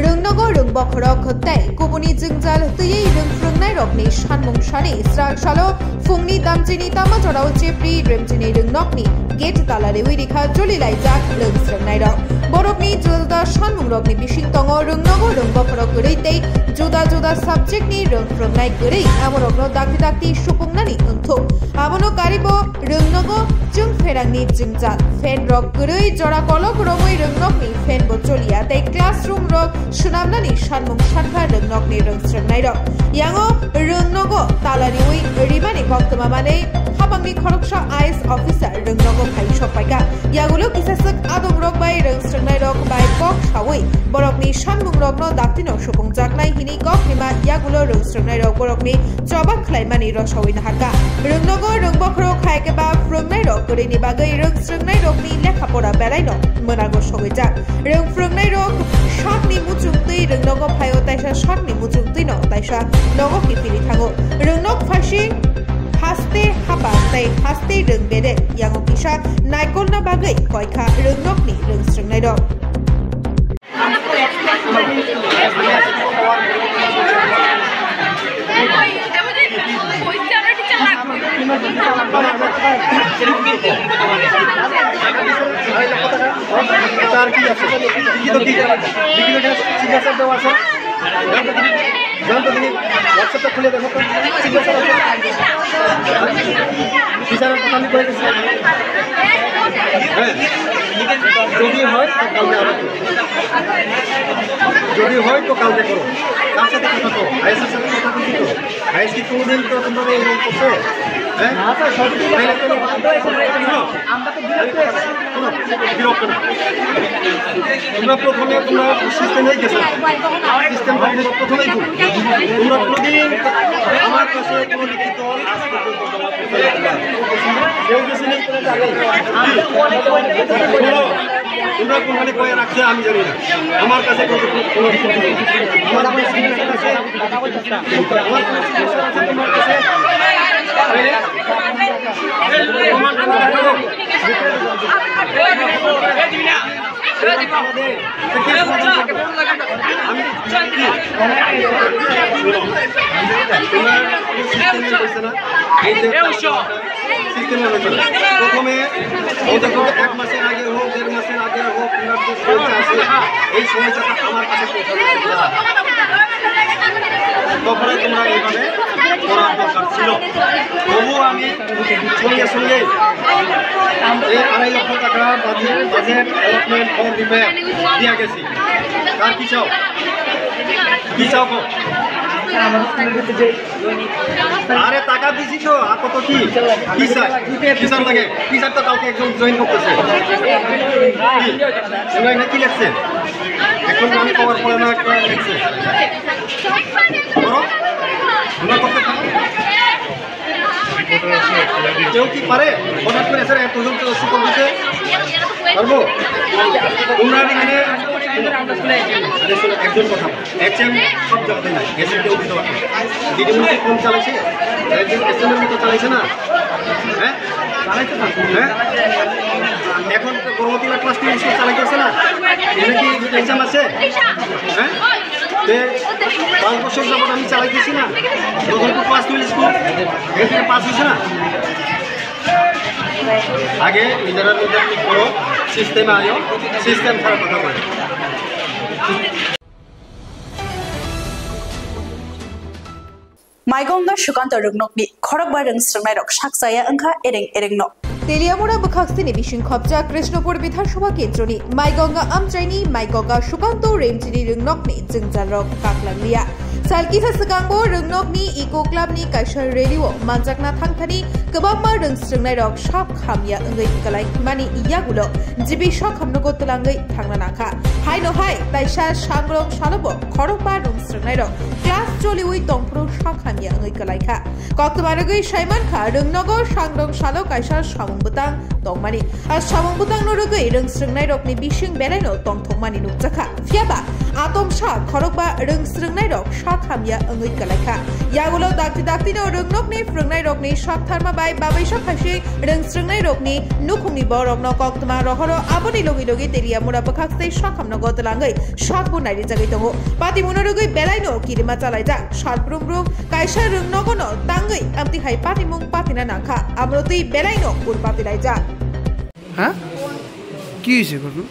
Speaker 9: रुगनगो रुंबखरक खत्ताय गुबुनि जोंजाल तयै रुंफ्रुंनाय रकनि सानमुं सानि स्राग सालो फुंनि दामजिनि तामा जराव चेब्रि रेमजिनि रुगनकनि गेट तालारि ओइ रिखा जलि लायजाक रुगस्रंनाय रक बरकनि जुदा सानमुं रकनि बिसिं दङ रुंनगो रुंबखरक गरैतै जुदा साबजेक्टनि रुंफ्रुंनाय गरै आमरकनो दाक्ति सुपुंनानि ओंथौ आबनो कारिबो रुंनगो जों फेरांनि जोंजाल फेन रक गरै जरा कलक रमै रुंनकनि फेन बचलिया तै क्लासरूम रक सुनामनानि सानमुं सानखा रुंनकनि रुंस्रंनाय रक यांगो रुंनगो तालारि ओइ रिमानि कक्तमा माने हाबांनि खरकसा आइस अफिसार रुंनगो भाई सपायका यागुलो किसासक आदम रक बाय रुंस्रंनाय रक बाय कक सावै बरकनि सानमुं रकनो दाक्तिनो सुपुंजाकनाय हिनि कक हिमा यागुलो रुंस्रंनाय रक बरकनि जबान खलायमानि रसावै नाहाका रुंनगो रुंबखरो खायकेबा फ्रुंनाय रक गरैनि बागै रुंस्रंनाय रकनि लेखापड़ा बेलायनो मोनागो सगैजा रुंफ्रुंनाय रक शाकनि मुचुंतै रुंनगो फायो ताइसा शाकनि मुचुंतैनो ताइसा नगो किफिरि थाङो रुंनक फासि हास्ते हाबा तै हास्ते रुंबेदे यांगो किसा नायकलना बागै कयखा रुंनकनि रुंस्रंनाय रक
Speaker 8: WhatsApp খুলে দেখো যদি হয় তো কালকে করো কার সাথে কথা তো আইএসের সাথে কথা বলছি তো আইএস কি কোনদিন তো তোমরা এরকম করছো হ্যাঁ না স্যার সব কিছু আমরা তো বিরক্ত না তোমরা প্রথমে তোমরা সিস্টেমেই গেছো সিস্টেম ভাবে প্রথমেই তোমরা কোনদিন আমার কাছে কোনো লিখিত আজ পর্যন্ত জমা করতে পারবে কেউ কিছু নেই করে যাবে তোমরা কোনখানে কয়ে রাখছে আমি জানি না আমার কাছে কোনো আমার
Speaker 17: প্রথমে ওদের কিন্তু 1 মাসের আগে হোক 1.5 মাসের আগে হোক এই সমস্যাটা আমার কাছে তারপরে তোমরা এইভাবে করার দরকার ছিল। তবুও আমি সঙ্গে সঙ্গে এই 2.5 লক্ষ টাকা বাজেট অ্যালটমেন্ট ফর রিপেয়ার দিয়া গেছি। তার কি চাও আরে টাকা দিছি তো আর কত কি টিচার লাগে টিচার তো কাউকে একজন জয়েন করতেছে কি লাগছে এখন আমি পাওয়ার পরে না একটা লাগছে কেউ কি পারে হঠাৎ করে স্যার এত সুযোগ দিতে পারবো তোমরা এখানে একজন কথা এচএম সব জায়গাতে নাই এচএম কেউ দিতে পারবে দিদিমণি কোন চালাইছে একজন এচএম এর মতো চালাইছে না হ্যাঁ হ্যাঁ এখন গর্ভবতীরা ক্লাস 3 স্কুল চালাইতেছে না এখানে কি এক্সাম আছে হ্যাঁ 5 বছর যাবত আমি চালাইতেছি না যখন ক্লাস 12 স্কুল এখানে পাস হয়েছে না আগে নিজেরা ঠিক করো সিস্টেমে আয়ো সিস্টেম ছাড়া কথা বলে
Speaker 1: माइगंगा सुकांत रुगनकनि खरकबा रोंस्रोंनाय रक साकसाया अंखा एरें एरेंनो
Speaker 9: तेलियामुड़ा बखाक्सिनि बिसिं खबजा कृष्णपुर विधानसभा केन्द्रनि माइगंगा आमचाइनि माइगंगा सुकांत रेमजिनि रोंनकनि जोंजाल रक काकलांलिया सालकिसा सिगांबो रोंनकनि इको क्लाबनि काइसार रेडिअ मानजाकना थांथानि गोबांमा रोंस्रोंनाय रक साब खामिया ओंगै गलाय मानि इयागुलो जिबि स खामनगो तलांगै थांना नाखा हाय नो हाय ताइसा सांग्रं सालबो खरकबा रोंस्रोंनाय रक क्लास चलिउइ तंफ्रो सा खामिया ओंगै गलायखा कक्तमारगै साइमानखा रोंनगो सांग्रं सालो काइसार सामुंबुतां तंमानि आ सामुंबुतां नरगै रोंस्रोंनाय रकनि बिसिं बेलायनो तंथंमानि नुकजाखा फियाबा आतम सा खरकबा रोंस्रोंनाय रक सा खामिया ओंगै गलायखा यागुलो दाक्ति दाक्तिनो रोंनकनि फ्रोंनाय रकनि साबथारमा बाय बाबैसा खायसे रोंस्रोंनाय रकनि नुखुंनि बरकनो कक्तमा रहरो आबनि लगे लगे तेलियामुड़ा बखाक्सै सा खामनगो तलांगै सातबो नायरि जागै दङ पाति मुनरगै बेलायनो किरिमा चालायजा सातब्रुमब्रुम काइसा रोंनगनो तांगै आमति हाय पातिमुं पातिना नाखा आमरति बेलायनो उर पातिलायजा
Speaker 16: হ্যাঁ কি হইছে ঘটনা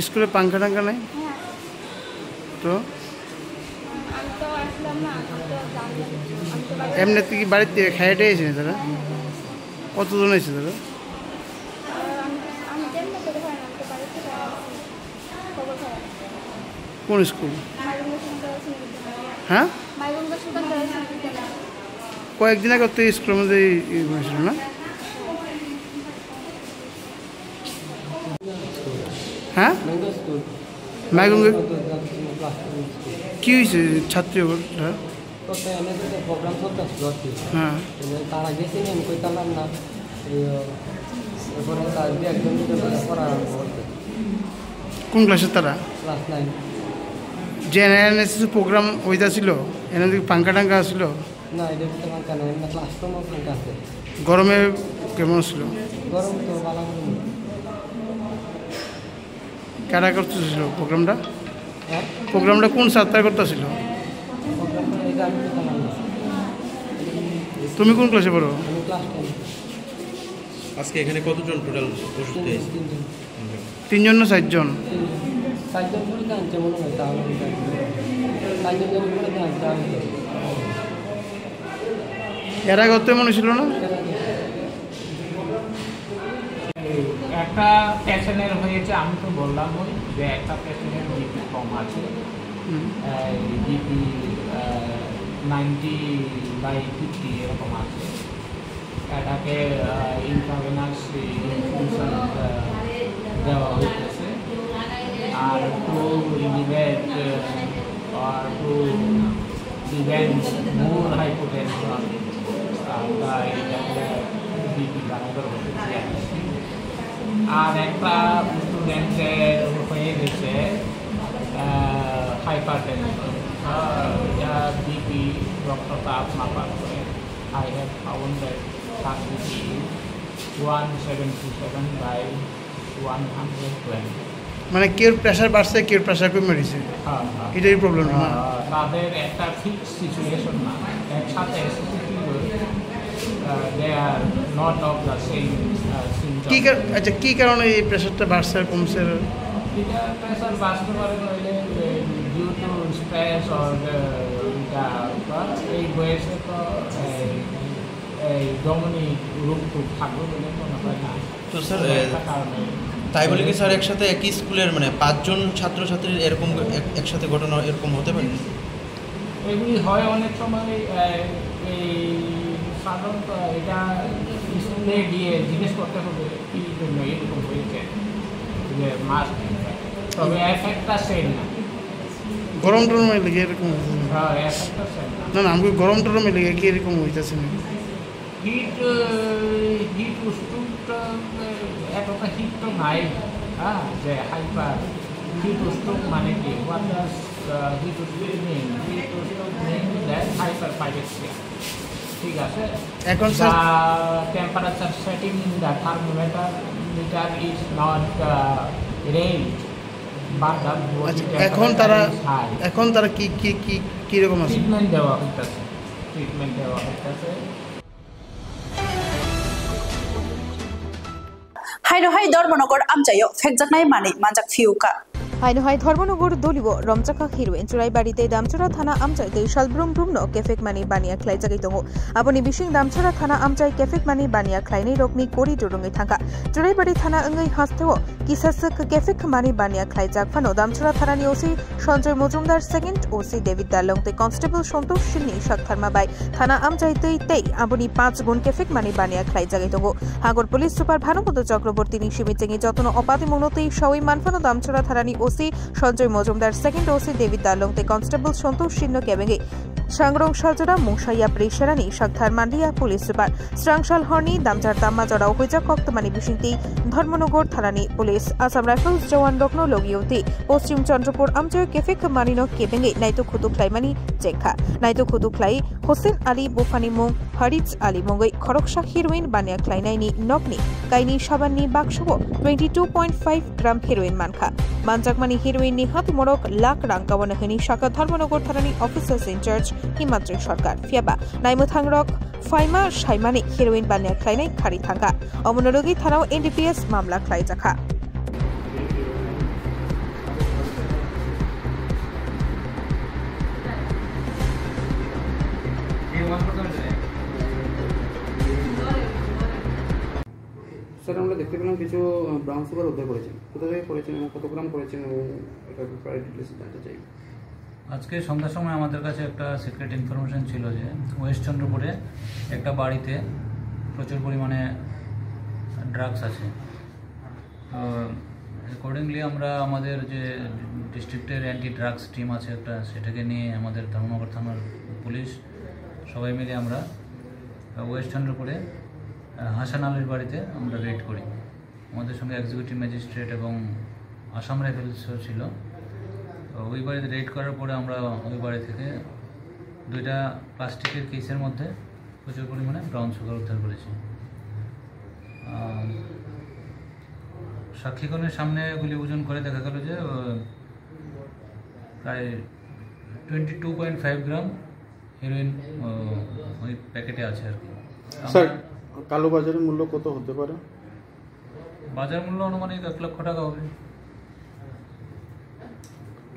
Speaker 16: স্কুলে পাঙ্খা টাঙ্খা নাই তো এমনি কি বাড়িতে খাইতে এসে তারা কতজন এসে তারা কোন স্কুল হ্যাঁ কয়েকদিন আগে তো স্কুলের মধ্যে হয়েছিল না হ্যাঁ মাইগঙ্গা কি হয়েছে ছাত্রী হ্যাঁ
Speaker 18: তারা গেছে আমি কইতাম না
Speaker 16: কোন ক্লাসে তারা
Speaker 18: ক্লাস 9
Speaker 16: যে এনএসএস প্রোগ্রাম ওইটা ছিল এনে পাঙ্খা টাঙ্খা আসছিল
Speaker 18: না এটা পাঙ্খা না এমনি ক্লাসরুমও পাঙ্খা আছে
Speaker 16: গরমে কেমন ছিল
Speaker 18: গরম তো ভালো
Speaker 16: কারা করতেছিল প্রোগ্রামটা কোন ছাত্র করতেছিল তুমি কোন ক্লাসে পড়ো
Speaker 19: আজকে এখানে কতজন টোটাল অসুস্থ হয়েছে
Speaker 16: 3 জন না 4 জন
Speaker 18: 4 জন করে কাঁদছে মনে হয় তাহলে 4 জন করে কাঁদছে
Speaker 16: এর আগে তো মনে ছিল না
Speaker 20: একটা পেশেন্টের হয়েছে আমি তো বললাম যে একটা পেশেন্টের বিপি কম আছে বিপি 90/50 এরকম আছে এটাকে ইন্ট্রাভেনাস ইনফিউশন দেওয়া হইতেছে আর to inhibit or to prevent more hypotension by BP বাড়ানোর হচ্ছে আর একটা স্টুডেন্টের হয়ে গেছে হাইপারটেনশন বিপি রক্তচাপ মাপার করে I have found that heart disease 177/120
Speaker 16: মানে কেউ প্রেসার বাড়ছে কেউ প্রেসার কমে গেছে এটাই প্রবলেম না
Speaker 20: তাদের একটা ফিক্স সিচুয়েশন না একসাথে they are not of the same symptoms.
Speaker 16: আচ্ছা কি কারণে এই প্রেসারটা বাড়ছে আর কমছে
Speaker 20: এটা প্রেসার বাড়তে পারে নইলে ডিউ টু স্ট্রেস অর এই বয়সে তো এই দমনিক রোগ খুব থাকবে বলে মনে হয় না
Speaker 19: তো স্যার তাই বলে কি স্যার একসাথে একই স্কুলের মানে 5 জন ছাত্রছাত্রীর এরকম একসাথে ঘটনা এরকম হতে পারে
Speaker 20: এগুলি হয় অনেক সময় এই সাধারণত এটা স্কুলে গিয়ে জিজ্ঞেস করতে হবে কি জন্য এরকম হয়েছে যে মাস্ক তবে এফেক্টটা সেম না
Speaker 16: গরম টরমে লেগে এরকম
Speaker 20: হ্যাঁ এফেক্টটা সেম
Speaker 16: না না আমি গরম টরমে লেগে কি এরকম হইতেছে না
Speaker 20: হিট উষ্ণটা এতটা হিট তো নাই হ্যাঁ যে হাইপার হিট উষ্ণ মানে কি হোয়াট ডাজ হিট উষ্ণ মিন হিট উষ্ণ মিন দ্যাট হাইপার পাইরেক্সিয়া ঠিক আছে
Speaker 16: এখন
Speaker 20: temperature setting in the thermometer meter is not range but the
Speaker 16: এখন তারা কি কি কি কি রকম আছে
Speaker 20: ট্রিটমেন্ট দেওয়া হইতাছে
Speaker 1: হাইনহাই ধর্মনগর আমচাইও ফেকজাকনাই মানে মানজাক ফিউকা
Speaker 9: হাইনহাই ধর্মনগর দলিব রমচাকা হিরোইন চুরাইবাড়িতে দামচরা থানা আমচাইতে সালব্রুম ব্রুমনো কেফেক মানি বানিয়া খ্লাই জাগি দङ আপনি বিশিং দামচরা থানা আমচাই কেফেক মানি বানিয়া খ্লাইनै রকनि করি दुरुङै थांखा चुराइबाड़ी थाना ओङै हास्तेओ किसासक केफेक मानी बानिया ख्लाई जागफानो दामचरा थानानि OC Sanjay Majumdar second OC David दालंते कन्स्टेबल सन्तोष सिंहनि साक्षारमा बाय थाना আমচাইতে तेई আপনি 5 गुण केफेक मानी बानिया ख्लाई जागि दङ हागर पुलिस सुपार भानुपद चक्रवर्तीनि सिमिचेङि जतन अपादि मौनते सवै मानफानो दामचरा थानानि OC Sanjay Majumdar second OC David दालंते कन्स्टेबल सन्तोष सिंह केबेङै सांग्रं सालजरा मुंसाइया प्रेसारानि साक्थार मान्डिया पुलिस सुपार स्रांसाल हरनि दामजार दाम्मा जराव हुइजा कक्तमानि बिसिंति धर्मनगर थानानि पुलिस आसाम राइफल्स जवान रत्न लगियौति पश्चिम चन्द्रपुर আমচাই केफेक मानिनो केबेङै नाइतो खुदुख्लाइमानि जेखा नाइतो खुदुख्लाइ हुसेन आली बुफानि मुं हरिज आली मुङै खरकसा हिरोइन बानिया ख्लाइनायनि नगनि काइनि साबाननि बाक्सआव 22.5 ग्राम हिरोइन मानखा मानजाकमानि हिरोइननि हाति मरक लाख रां गावनो होनि शाखा धर्मनगर थानानि अफिसार्स इनचार्ज हिमाद्रि सरकार फियाबा नाइमोथांरक फाइमा साइमानि हिरोइन बानिया ख्लाइनाय खारि थांगा अमनरगि थानाव एनडीपीएस मामला ख्लाइ जाखा
Speaker 21: স্যার আমরা দেখতে পেলাম কিছু ব্রাউন সুগার উদ্ধার করেছেন কোথা থেকে করেছেন এবং কত গ্রাম করেছেন এবং এটা প্রায় ডিটেলস জানতে চাই
Speaker 22: আজকে সন্ধ্যার সময় আমাদের কাছে একটা সিক্রেট ইনফরমেশন ছিল যে ওয়েস্ট চন্দ্রপুরে একটা বাড়িতে প্রচুর পরিমাণে ড্রাগস আছে তো অ্যাকর্ডিংলি আমরা আমাদের যে ডিস্ট্রিক্টের অ্যান্টি ড্রাগস টিম আছে একটা সেটাকে নিয়ে আমাদের ধর্মনগর থানার পুলিশ সবাই মিলে আমরা ওয়েস্ট চন্দ্রপুরে হাসান আলীর বাড়িতে আমরা রেড করি আমাদের সঙ্গে এক্সিকিউটিভ ম্যাজিস্ট্রেট এবং আসাম রাইফেলসও ছিল ওই বাড়িতে রেড করার পরে আমরা ওই বাড়ি থেকে 2টা প্লাস্টিকের কেসের মধ্যে প্রচুর পরিমাণে ব্রাউন সুগার উদ্ধার করেছি সাক্ষীগণের সামনে এগুলি ওজন করে দেখা গেল যে প্রায় 22.5 গ্রাম হিরোইন ওই প্যাকেটে আছে আর কি
Speaker 10: স্যার কালো বাজারের মূল্য কত হতে পারে
Speaker 22: বাজার মূল্য অনুমানিক 1 লক্ষ টাকা হবে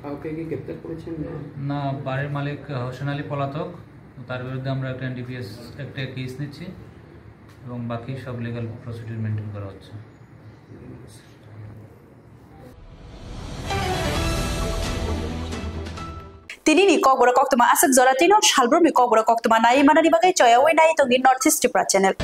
Speaker 21: কাউকে কি গ্রেপ্তার করেছেন
Speaker 22: না বাড়ির মালিক হোসেন আলী পলাতক তার বিরুদ্ধে আমরা একটা এনডিপিএস একটা কেস নিচ্ছি এবং বাকি সব লিগ্যাল প্রসিডিউর মেনটেন করা হচ্ছে
Speaker 1: তিনি নি কবরা কক্তমা আসক জরাতিনো শালব্রমি কবরা কক্তমা নাই মানানি বাগাই চয়াওই নাই তঙ্গি নর্থ ইস্ট ত্রিপুরা চ্যানেল